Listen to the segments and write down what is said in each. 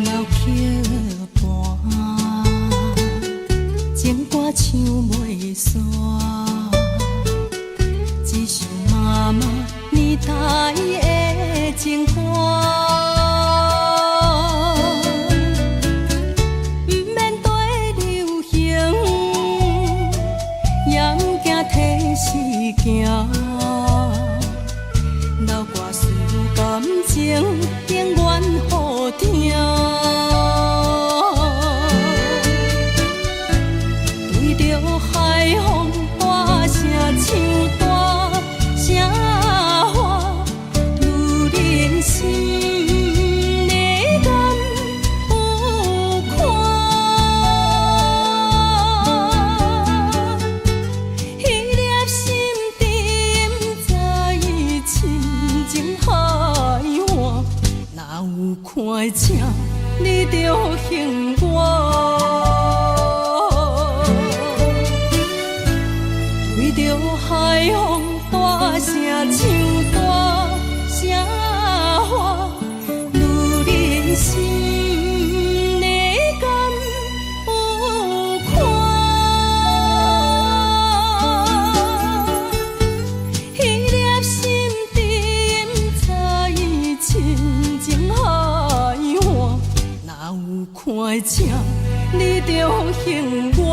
老桥畔，情歌唱袂煞，只想妈妈年代的情歌。面对流行，也毋惊替时行。老歌词感情永远好听。对着海风大声唱大声话，女人心内敢有看？彼粒心沉在深情海岸，哪有看正你着恨我？对着海风大声唱大声话，女人心内敢有看？彼粒心沉在深情海岸，哪有看正你着恨我？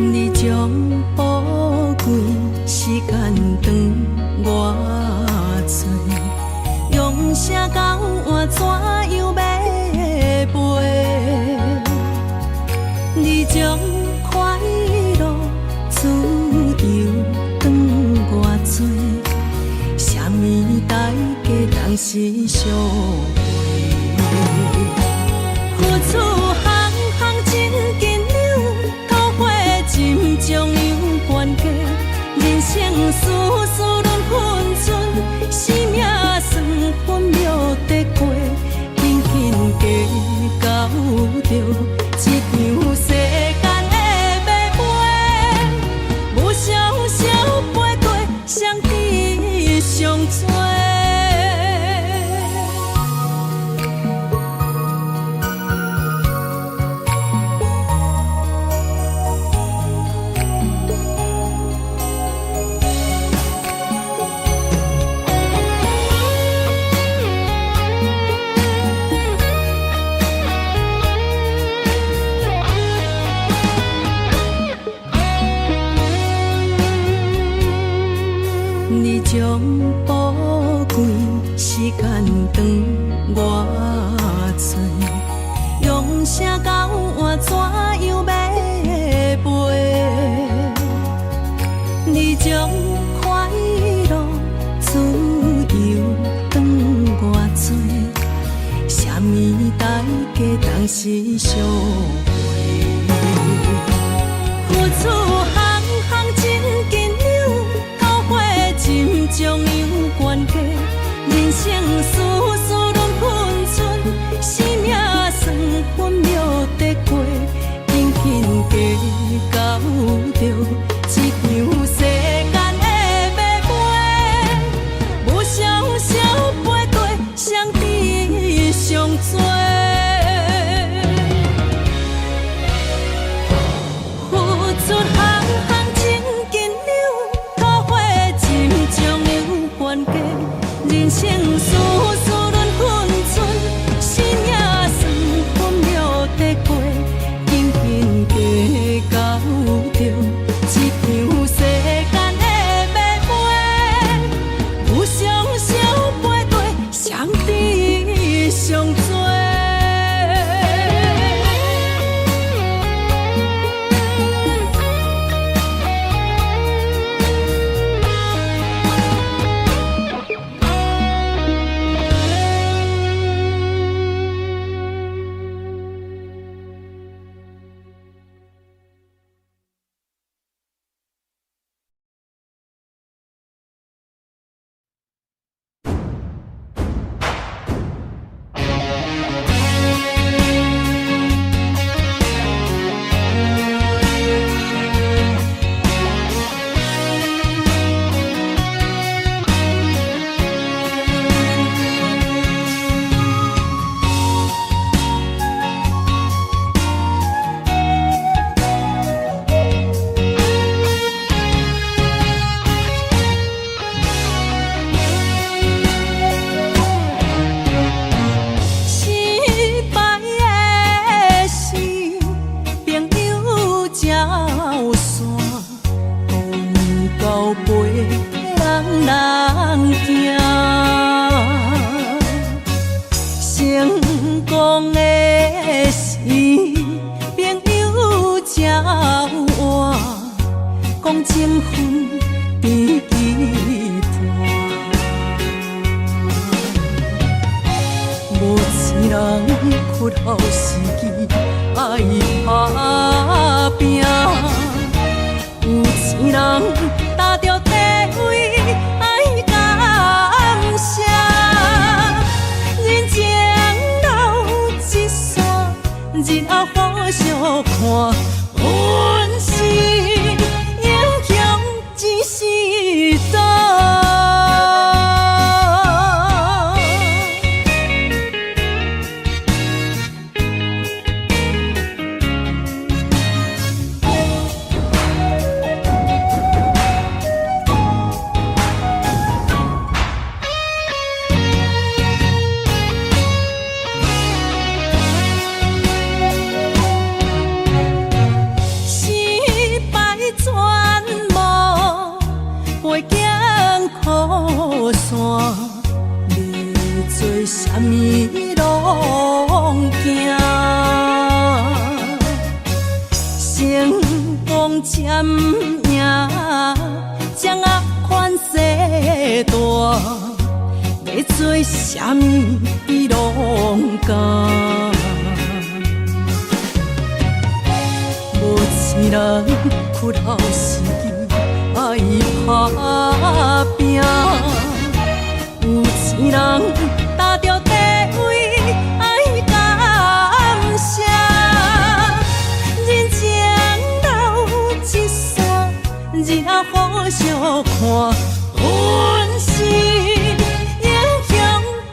你将宝贵时间长我多，用声交换怎样要陪？你将快乐自由长我多，啥物代价当时相陪？付出行行真紧张，透过真将有关系，人生事事轮分寸，生命算分秒得过，紧紧加到着一场世间的马背，无常少飞过，相知上多。你将宝贵时间长我多，用声交换怎样要陪？你将快乐自由长我多，啥物代价当时相陪？付出行行真紧张，透过真将有关系，人生事事轮分寸，生命算分秒得过，紧紧加到着讲情分甜期盼。无钱人屈后时机爱打拼，有钱人踏着地位爱感谢。人情留一线，日后互相看。阮是英雄一时代。啥物拢惊，成功占赢，掌握权势大，要做啥物伊拢敢。无钱人屈后时机爱打拼，有钱人。踏着地位爱感谢，人情留一线，日后互相看。阮是英雄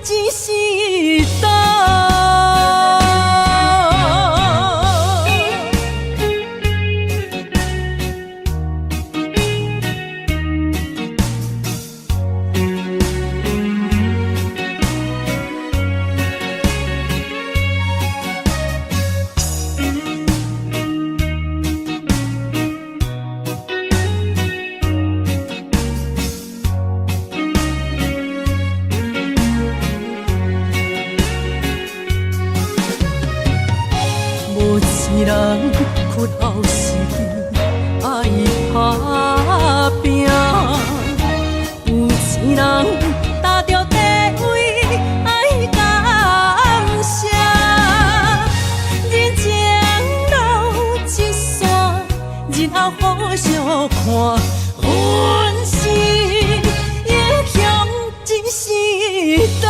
一时代。人屈后时机爱打拼，有钱人踏着地位爱感谢，人情留一线，日后互相看。阮是英雄一时代。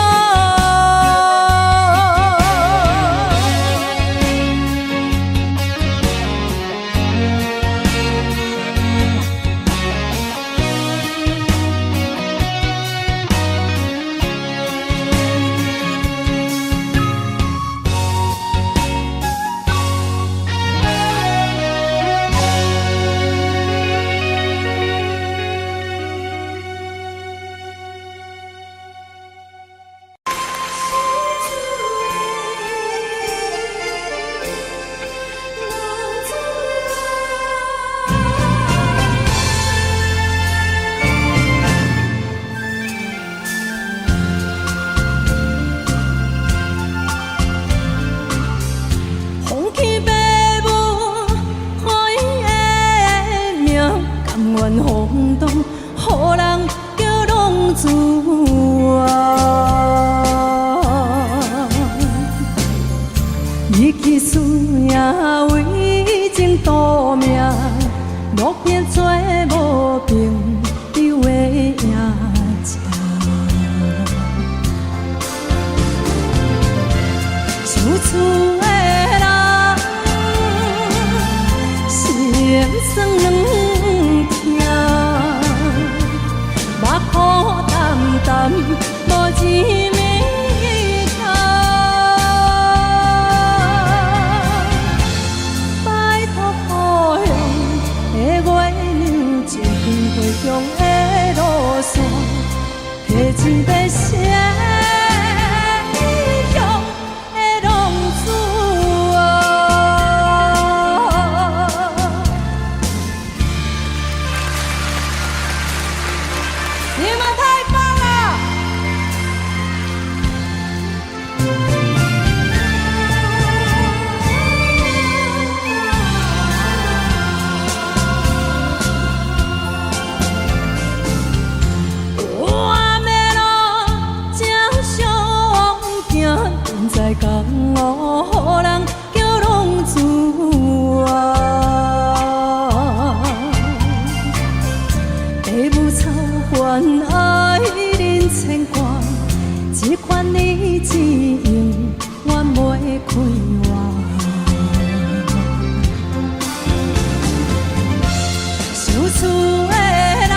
厝的人，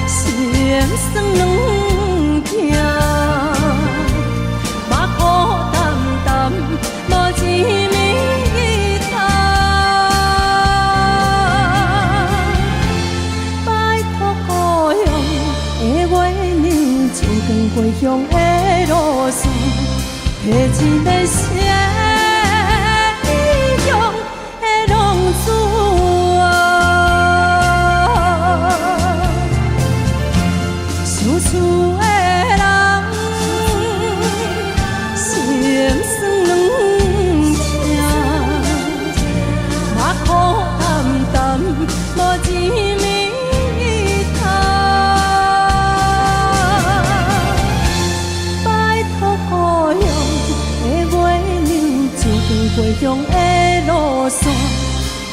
心酸两痛，目眶淡淡，无一暝通。拜托故乡的月亮，照光归乡的路线，提一个声。厝的人，心酸两痛，目眶淡淡，无一暝通。拜托故乡的月亮，照光归乡的路线，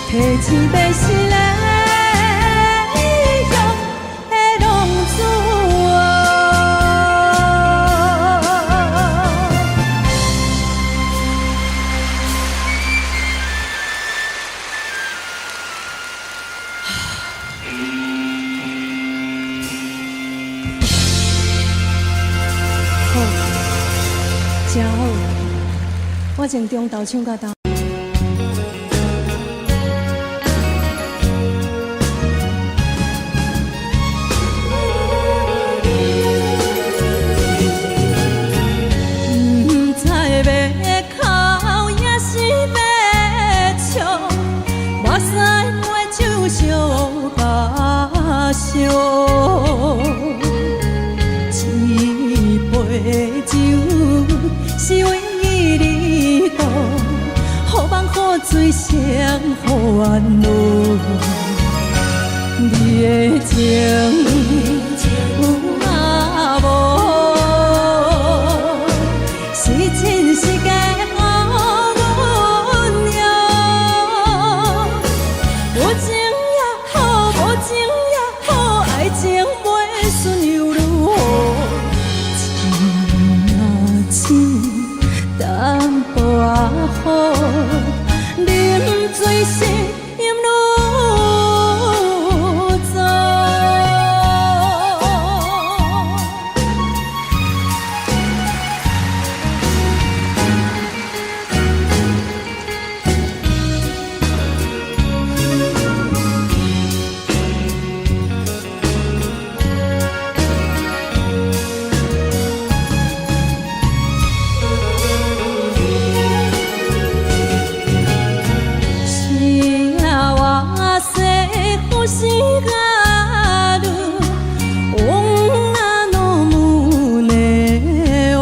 提一杯心的。真好，我从中昼唱到昼。不知要哭也是要笑，目屎抹手相把伤。杯酒是为你倒，好梦好醉谁好安乐？你的情有啊无？是真是假无阮了？有情也好，无情也好，爱情袂顺又如何？淡薄仔好，啉醉时饮愈糟。幸がある女の胸を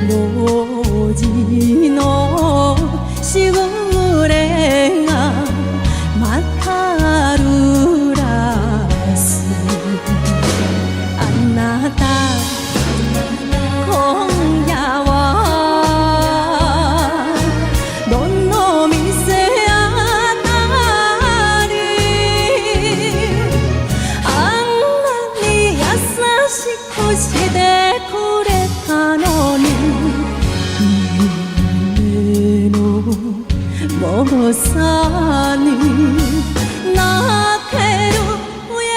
路地のしぐれがまたるらすあなた今夜はどの店してくれたのに夢の猛さに泣ける夜。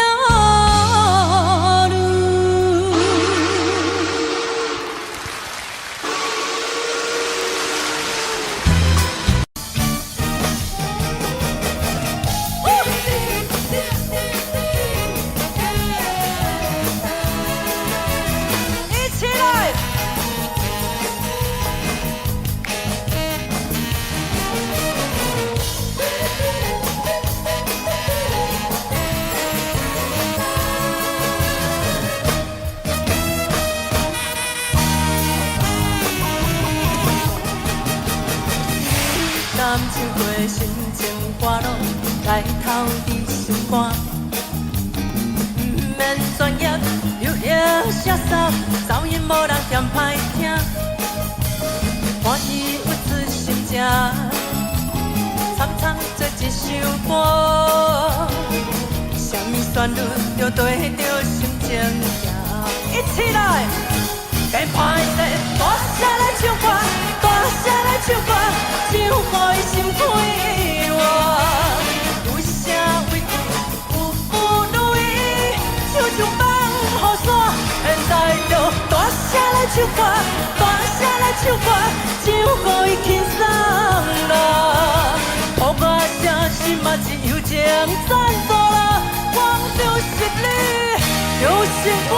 南州过心情花落，来头伫心肝。不免专业，又要写扫，噪音无人嫌歹听。欢喜有出心声，惨惨做一首歌。什么旋律就对着心情行，一起来，该歹势，大声来唱歌，大声来唱歌。唱予伊心开。赞助了，我就是你，就是我。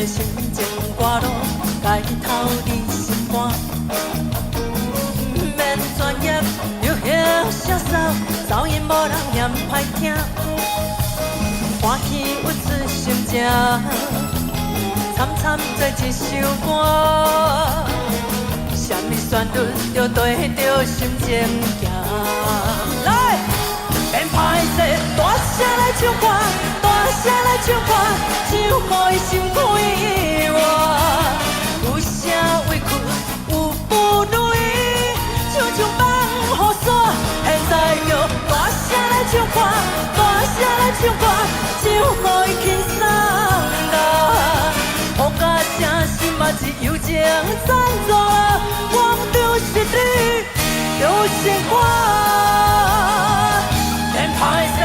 心情歌路，解透你心肝。免专业，就遐潇洒，噪音无人嫌歹听。欢喜有出心情，惨惨做一首歌。什么旋律就对着心情行。来，免歹势，大声来唱歌，大声来唱歌。唱予伊心开活，有啥委屈有负累，唱唱放雨伞。现在就大声来唱歌，大声来唱歌，唱予伊轻松啦。好甲声心嘛是友情赞助啦，我就是你，就是我，免歹势。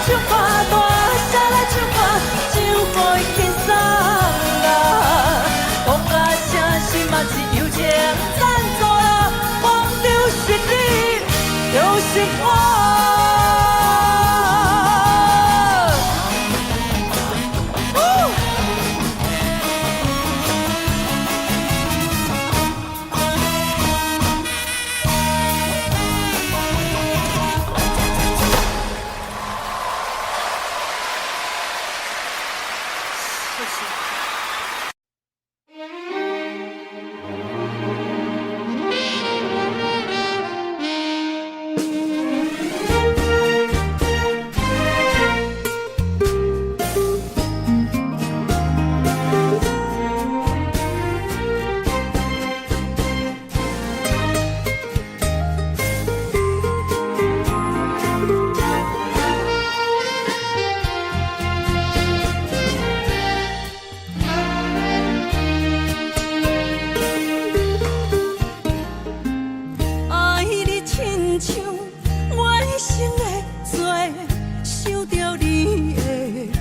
唱歌，大声来唱歌，唱予伊轻松啦。我甲声心嘛是友情赞助啦，我就是你，就是我。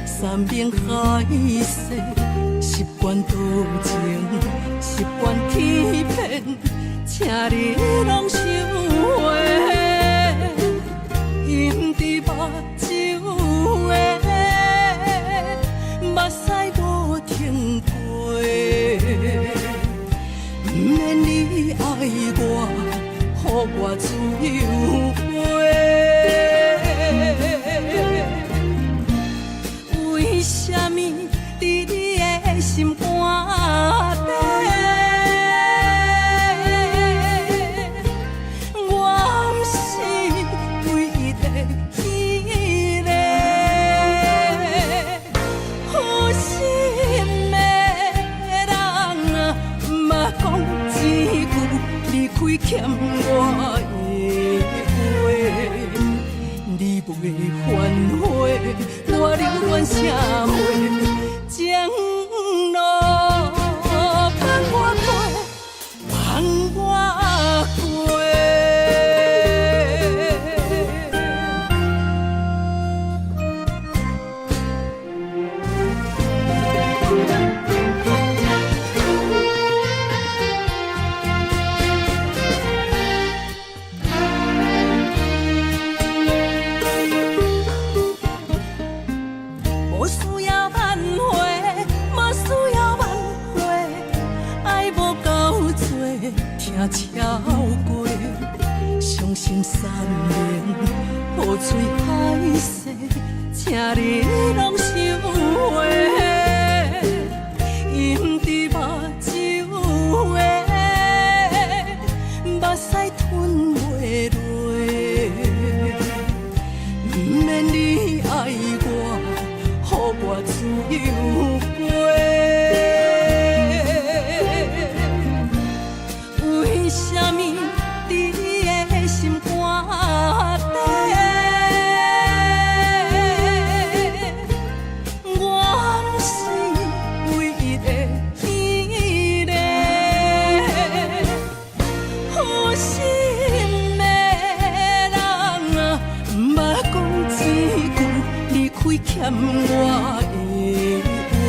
山明海誓，习惯多情，习惯欺骗，请你拢收回。饮伫目睭的，目屎无停飞。不免你爱我，予我自由飞。为什么伫你的心肝底，我不是唯一的迄个？负心的人嘛讲一句离开欠我的话，你袂反悔。我留恋啥话，情路放我过，放我过。无需要挽回，无需要挽回，爱无够多，听超过，伤心3年，雨水海誓，请你拢收回。饮伫目睭的，目屎吞袂落，不免你爱我。予我自过。为什么你的心肝底，我不是唯一的迄个？有心的人啊，毋捌讲一句离开欠我的话，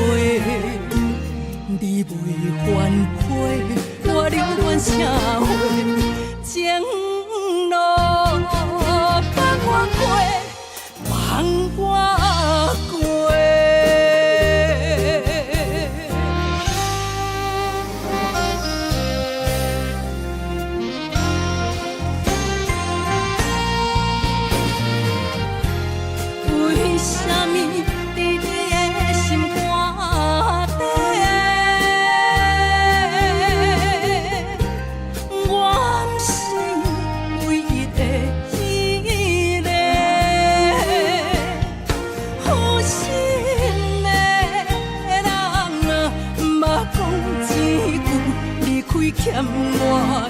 你袂反悔，我宁愿社会情路放我过，放我过。为什么你的心肝底，我不是唯一的迄个？有心的人啊，毋捌讲一句离开欠我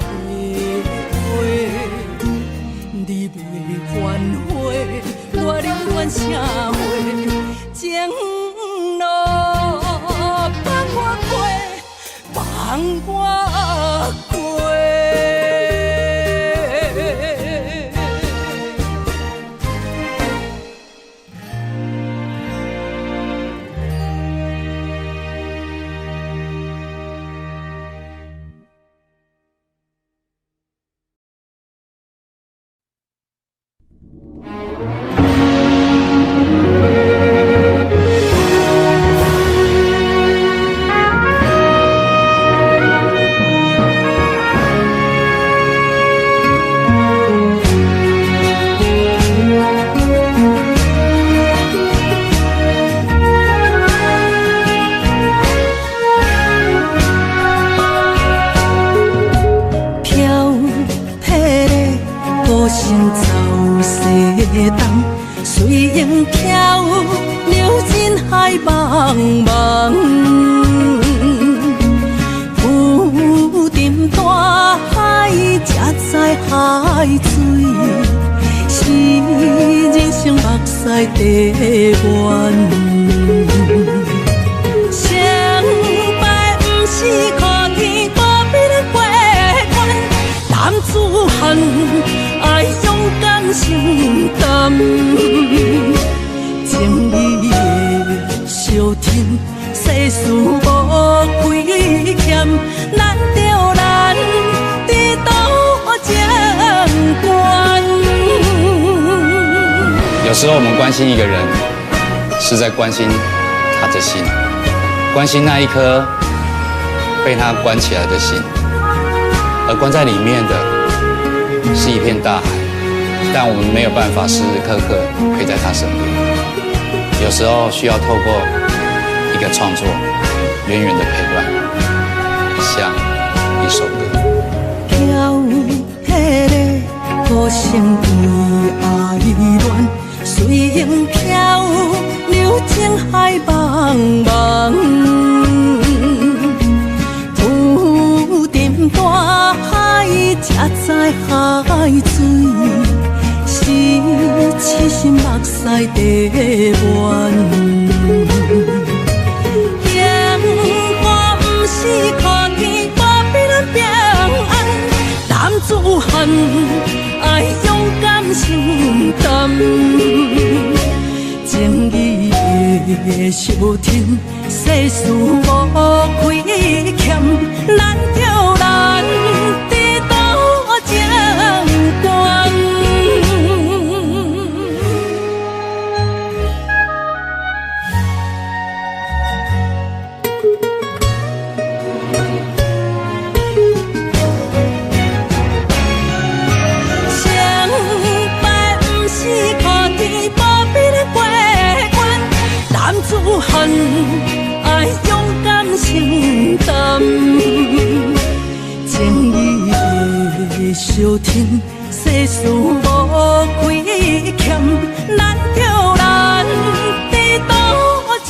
的话，你袂反悔，我宁愿社会情路放我过，放我过。随影飘，流进海茫茫。浮沉大海，才知海水是人生目屎地缘。成败不是靠天保庇咱过关，男子汉爱勇敢承担。情义的小天，世事无亏欠，难着咱伫倒情关。有时候我们关心一个人，是在关心他的心，关心那一颗被他关起来的心，而关在里面的是一片大海，但我们没有办法时时刻刻陪在他身边。有时候需要透过一个创作，远远的陪伴，像一首歌。飘迄个孤身为爱恋，随影飘，流进海茫茫。浮沉大海，才知海水是痴心目屎地缘。幸福不是靠天保庇咱平安，男子汉爱勇敢承担。情义的小天，世事无亏欠，难着咱伫倒情关。男子汉爱勇敢承担，情义的小天，世事无亏欠，难着咱伫倒情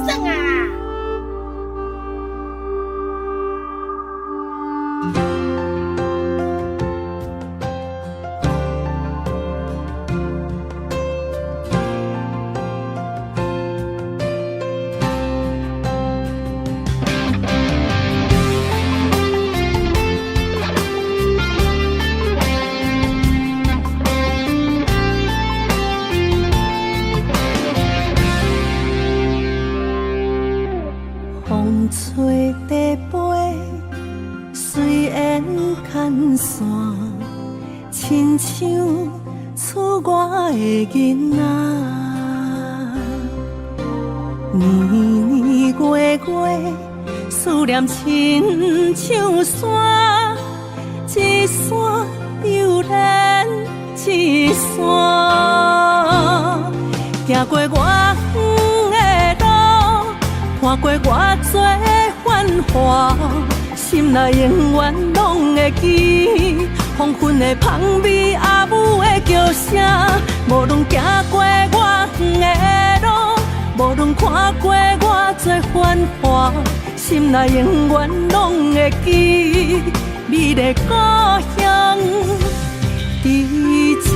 算啊！风吹地飞，虽然牵线，亲像厝外的囡仔。年年月月，思念亲像山，一山又连一山，行过我远的路。看过偌多繁华，心内永远拢会记黄昏的香味，阿母的叫声。无论行过偌远的路，无论看过偌多繁华，心内永远拢会记你的故乡伫这。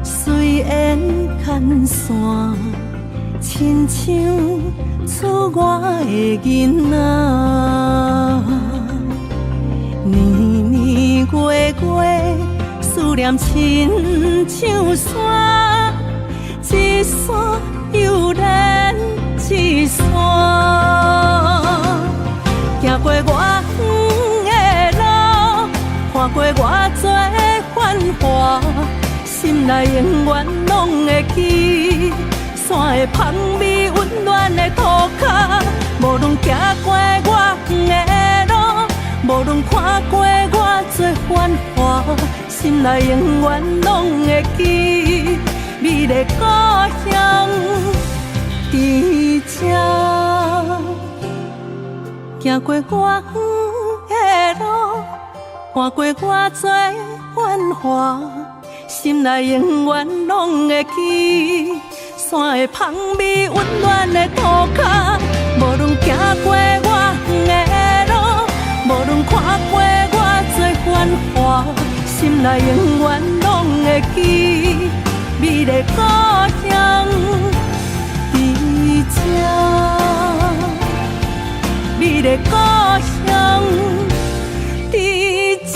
虽然牵线，亲像厝外的囡仔，年年月月，思念亲像山，一山又连一山，行过我远的路，看过偌多繁华，心内永远拢会记山的香味，温暖的土脚。无论行过偌远的路，无论看过偌多繁华，心内永远拢会记你的故乡伫这。行过偌远的路，看过偌多繁华，心内永远拢会记山的香味，温暖的土脚。无论行过偌远的路，无论看过偌多繁华，心内永远拢会记你的故乡伫这，你的故乡伫这。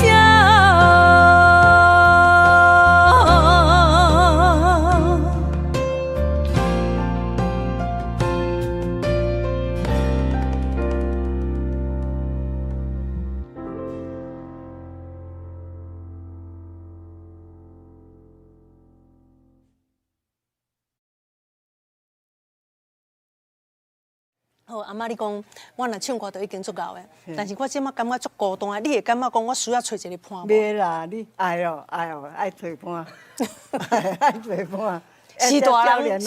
好，阿妈，你讲我若唱歌就已经足够的，但是我即马感觉足孤单的，你会感觉讲我需要找一个伴无？袂啦，你爱哦，爱找伴，爱找伴。是大人，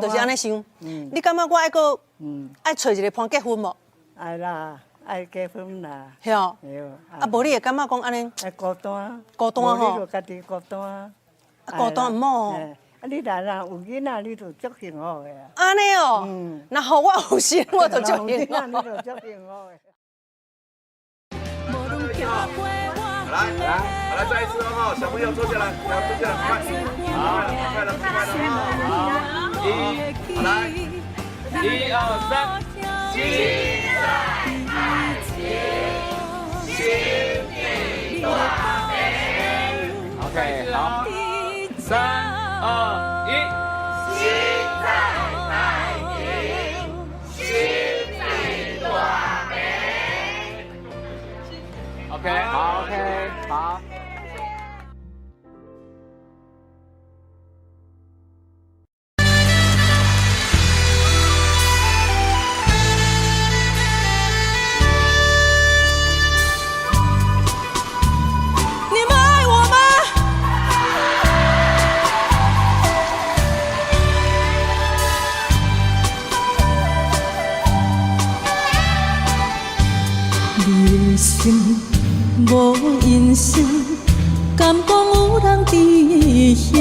就是安尼想。你感觉我爱个爱找一个伴结婚无？爱啦，爱结婚啦。是哦。啊，无你会感觉讲安尼？爱孤单。孤单吼。你就家己孤单。孤单唔好。啊，你若有囡仔，你就足幸福的啊。安尼哦。那好，我有心，我就足幸福。你就足幸福的。来，再一次哈，小朋友坐下来，坐下来，快，好，快了，好，好来，1、2、3，心在爱情，心地大美。OK， 好，3、2、1，心在爱情，心地大美。OK， 好 ，OK， 好。无音声，敢讲有人伫遐？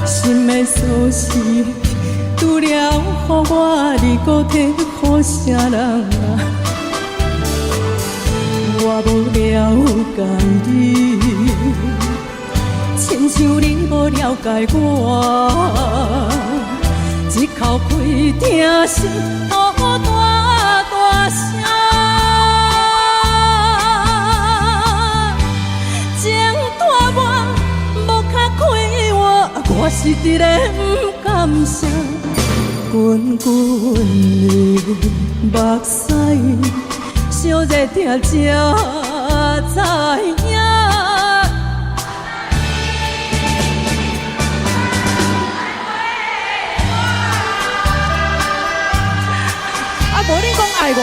心的锁匙，除了予我，你搁摕予啥人啊？我无了解你，亲像你无了解我，一口气听心大大声，情拖我无卡开我是一个不甘心，滚滚的目屎。烧热听才知影，啊，无你讲爱我。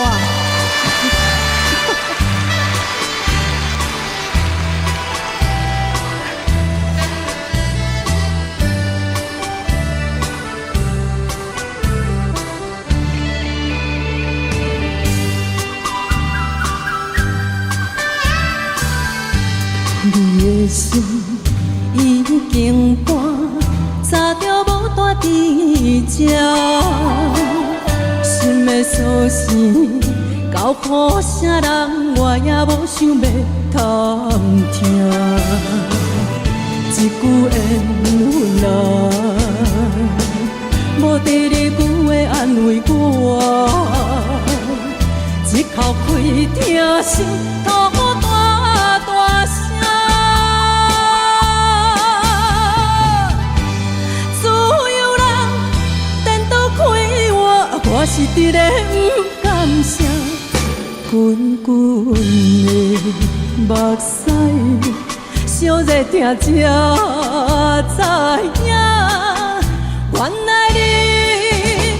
你的心已经搬，早就无待伫这。心的锁匙交予啥人，我也无想要探听。一句缘分啊，无第二句话安慰我，一口气听心大大声。我是一个不甘心，滚滚的目屎，烧热听才知影，原来你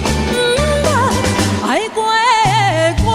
不捌爱过我。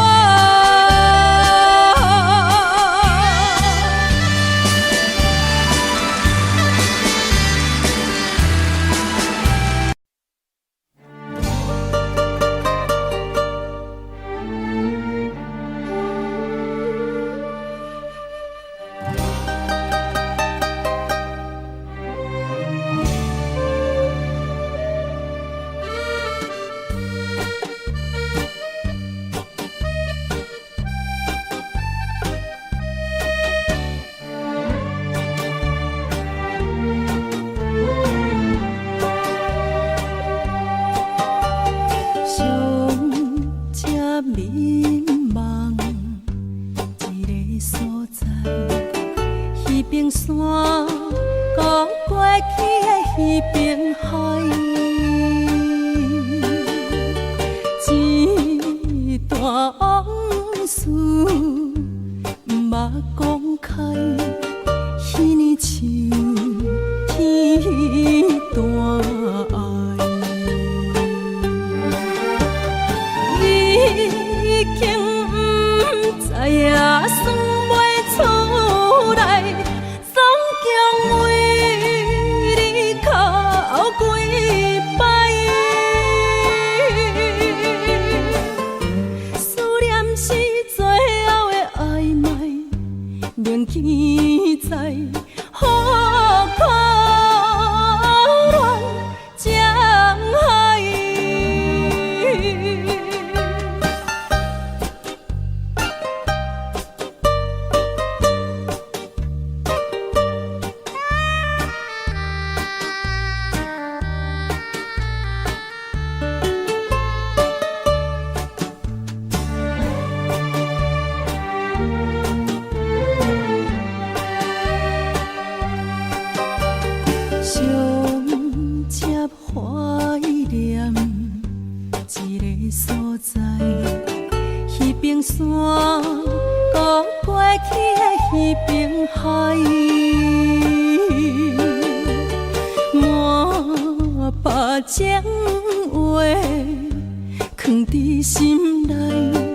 迷茫一个所在，彼边山，讲过去的彼边海，一段往事不捌讲开，彼年像天大爱。已经不知影，算袂出来，总共为你哭几摆。思念是最后的暧昧，铭记在河口乱江海。怀念一个所在，彼边山，讲过去的彼边海，满把情话藏伫心内。